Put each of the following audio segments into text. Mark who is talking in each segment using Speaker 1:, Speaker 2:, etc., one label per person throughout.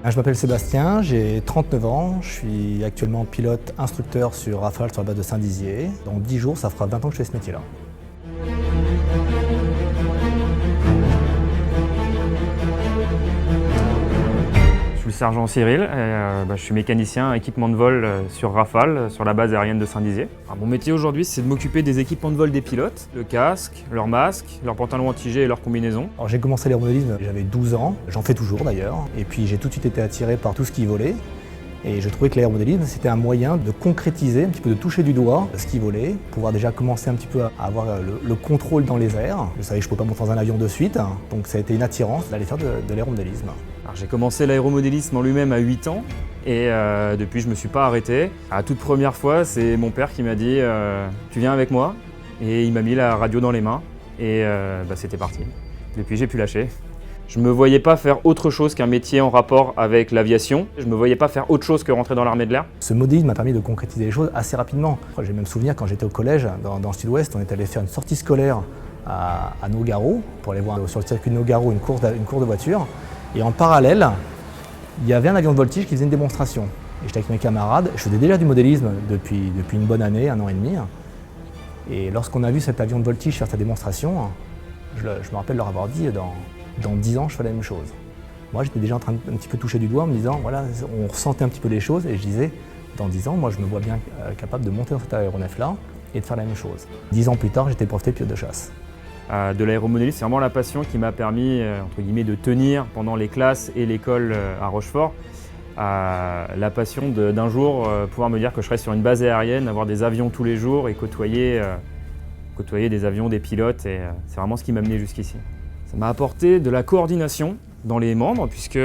Speaker 1: Je m'appelle Sébastien, j'ai 39 ans, je suis actuellement pilote instructeur sur Rafale sur la base de Saint-Dizier. Dans 10 jours, ça fera 20 ans que je fais ce métier-là.
Speaker 2: Je suis le sergent Cyril, je suis mécanicien équipement de vol sur Rafale, sur la base aérienne de Saint-Dizier. Mon métier aujourd'hui, c'est de m'occuper des équipements de vol des pilotes, le casque, leur masque, leurs pantalons anti-jet et leurs combinaisons.
Speaker 1: Alors, j'ai commencé l'aéromodellisme, j'avais 12 ans, j'en fais toujours d'ailleurs, et puis j'ai tout de suite été attiré par tout ce qui volait. Et je trouvais que l'aéromodellisme, c'était un moyen de concrétiser, un petit peu de toucher du doigt ce qui volait, pouvoir déjà commencer un petit peu à avoir le contrôle dans les airs. Je savais que je ne pouvais pas monter dans un avion de suite, donc ça a été une attirance d'aller faire de l'aéromodellisme.
Speaker 2: J'ai commencé l'aéromodélisme en lui-même à 8 ans et depuis je ne me suis pas arrêté. À la toute première fois, c'est mon père qui m'a dit tu viens avec moi, et il m'a mis la radio dans les mains et c'était parti. Depuis j'ai pu lâcher. Je ne me voyais pas faire autre chose qu'un métier en rapport avec l'aviation. Je ne me voyais pas faire autre chose que rentrer dans l'armée de l'air.
Speaker 1: Ce modélisme m'a permis de concrétiser les choses assez rapidement. J'ai même souvenir quand j'étais au collège, dans le sud-ouest, on est allé faire une sortie scolaire à Nogaro pour aller voir sur le circuit de Nogaro une course de voiture. Et en parallèle, il y avait un avion de voltige qui faisait une démonstration. Et j'étais avec mes camarades, je faisais déjà du modélisme depuis une bonne année, 1 an et demi. Et lorsqu'on a vu cet avion de voltige faire sa démonstration, je me rappelle leur avoir dit dans 10 ans, je fais la même chose. Moi, j'étais déjà en train de un petit peu toucher du doigt en me disant, voilà, on ressentait un petit peu les choses et je disais, dans 10 ans, moi, je me vois bien capable de monter dans cet aéronef-là et de faire la même chose. 10 ans plus tard, j'étais breveté pilote de chasse.
Speaker 2: De l'aéromodélisme, c'est vraiment la passion qui m'a permis, entre guillemets, de tenir pendant les classes et l'école à Rochefort. La passion d'un jour pouvoir me dire que je serais sur une base aérienne, avoir des avions tous les jours et côtoyer des avions, des pilotes, et c'est vraiment ce qui m'a mené jusqu'ici. Ça m'a apporté de la coordination dans les membres, puisque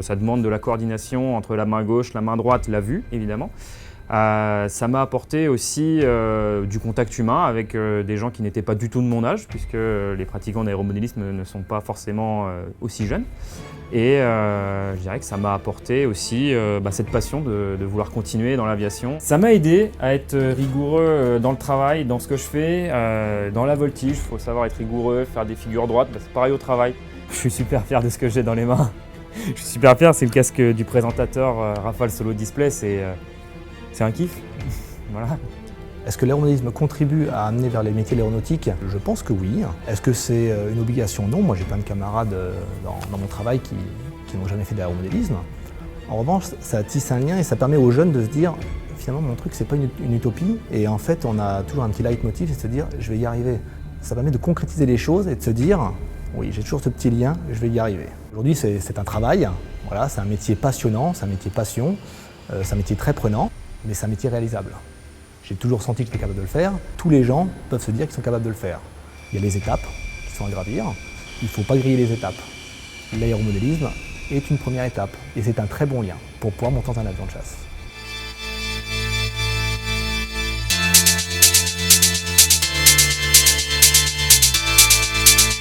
Speaker 2: ça demande de la coordination entre la main gauche, la main droite, la vue, évidemment. Ça m'a apporté aussi du contact humain avec des gens qui n'étaient pas du tout de mon âge, puisque les pratiquants d'aéromodélisme ne sont pas forcément aussi jeunes. Et je dirais que ça m'a apporté aussi cette passion de vouloir continuer dans l'aviation. Ça m'a aidé à être rigoureux dans le travail, dans ce que je fais. Dans la voltige, il faut savoir être rigoureux, faire des figures droites, c'est pareil au travail. Je suis super fier de ce que j'ai dans les mains. Je suis super fier, c'est le casque du présentateur Rafale Solo Display, c'est un kiff. Voilà.
Speaker 1: Est-ce que l'aéromodellisme contribue à amener vers les métiers de l'aéronautique? Je pense que oui. Est-ce que c'est une obligation? Non. Moi, j'ai plein de camarades dans mon travail qui n'ont jamais fait d'aéromodélisme. En revanche, ça tisse un lien et ça permet aux jeunes de se dire finalement, mon truc, c'est pas une utopie. Et en fait, on a toujours un petit leitmotiv, c'est de se dire je vais y arriver. Ça permet de concrétiser les choses et de se dire oui, j'ai toujours ce petit lien, je vais y arriver. Aujourd'hui, c'est un travail. Voilà, c'est un métier passionnant, c'est un métier passion, c'est un métier très prenant, mais c'est un métier réalisable. J'ai toujours senti que j'étais capable de le faire. Tous les gens peuvent se dire qu'ils sont capables de le faire. Il y a les étapes qui sont à gravir. Il ne faut pas griller les étapes. L'aéromodélisme est une première étape et c'est un très bon lien pour pouvoir monter dans un avion de chasse.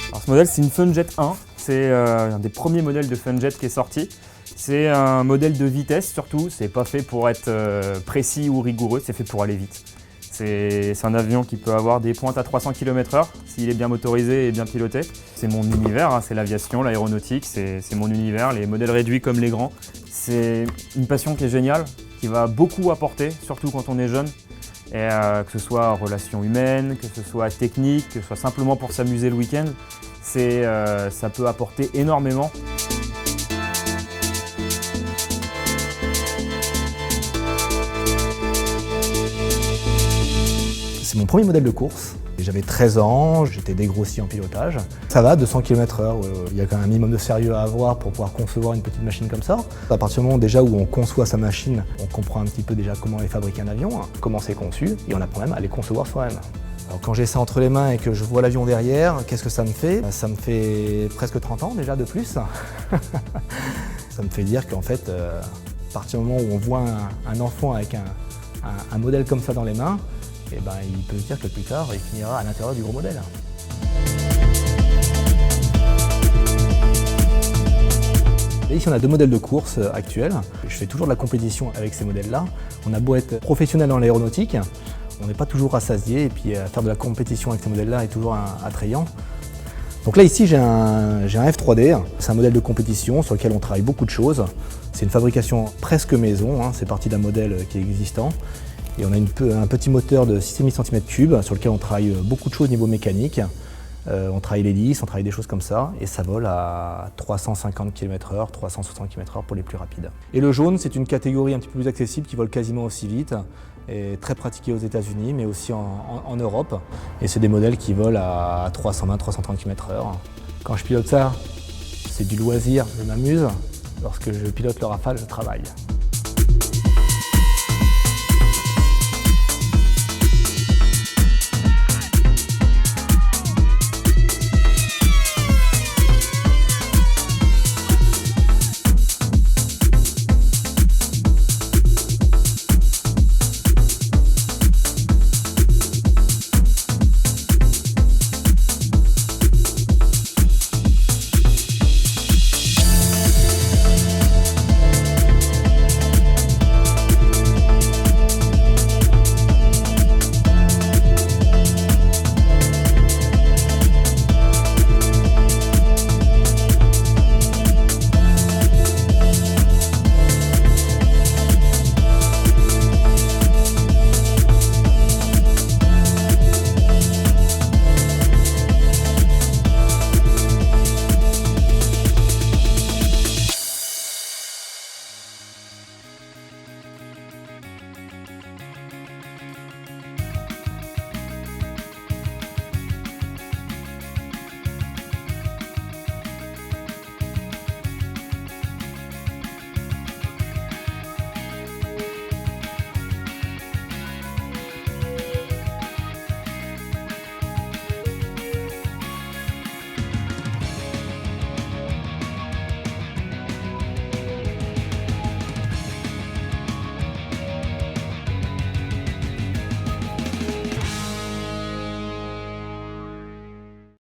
Speaker 2: Alors, ce modèle, c'est une Funjet 1. C'est un des premiers modèles de Funjet qui est sorti. C'est un modèle de vitesse surtout, c'est pas fait pour être précis ou rigoureux, c'est fait pour aller vite. C'est un avion qui peut avoir des pointes à 300 km/h s'il est bien motorisé et bien piloté. C'est mon univers, c'est l'aviation, l'aéronautique, c'est mon univers, les modèles réduits comme les grands. C'est une passion qui est géniale, qui va beaucoup apporter, surtout quand on est jeune. Et, que ce soit relations humaines, que ce soit technique, que ce soit simplement pour s'amuser le week-end, ça peut apporter énormément.
Speaker 1: C'est mon premier modèle de course. J'avais 13 ans, j'étais dégrossi en pilotage. Ça va, 200 km/h, il y a quand même un minimum de sérieux à avoir pour pouvoir concevoir une petite machine comme ça. À partir du moment déjà où on conçoit sa machine, on comprend un petit peu déjà comment est fabriqué un avion, comment c'est conçu, et on apprend même à les concevoir soi-même. Alors quand j'ai ça entre les mains et que je vois l'avion derrière, qu'est-ce que ça me fait? Ça me fait presque 30 ans déjà de plus. Ça me fait dire qu'en fait, à partir du moment où on voit un enfant avec un modèle comme ça dans les mains, et il peut se dire que plus tard, il finira à l'intérieur du gros modèle. Et ici, on a 2 modèles de course actuels. Je fais toujours de la compétition avec ces modèles-là. On a beau être professionnel dans l'aéronautique, on n'est pas toujours rassasié, et puis faire de la compétition avec ces modèles-là est toujours attrayant. Donc là ici j'ai un F3D, c'est un modèle de compétition sur lequel on travaille beaucoup de choses. C'est une fabrication presque maison, hein, c'est parti d'un modèle qui est existant. Et on a un petit moteur de 6,5 cm3 sur lequel on travaille beaucoup de choses au niveau mécanique. On travaille l'hélice, on travaille des choses comme ça, et ça vole à 350 km/h, 360 km/h pour les plus rapides. Et le jaune, c'est une catégorie un petit peu plus accessible qui vole quasiment aussi vite, et très pratiquée aux États-Unis, mais aussi en Europe. Et c'est des modèles qui volent à 320-330 km/h. Quand je pilote ça, c'est du loisir, je m'amuse. Lorsque je pilote le Rafale, je travaille.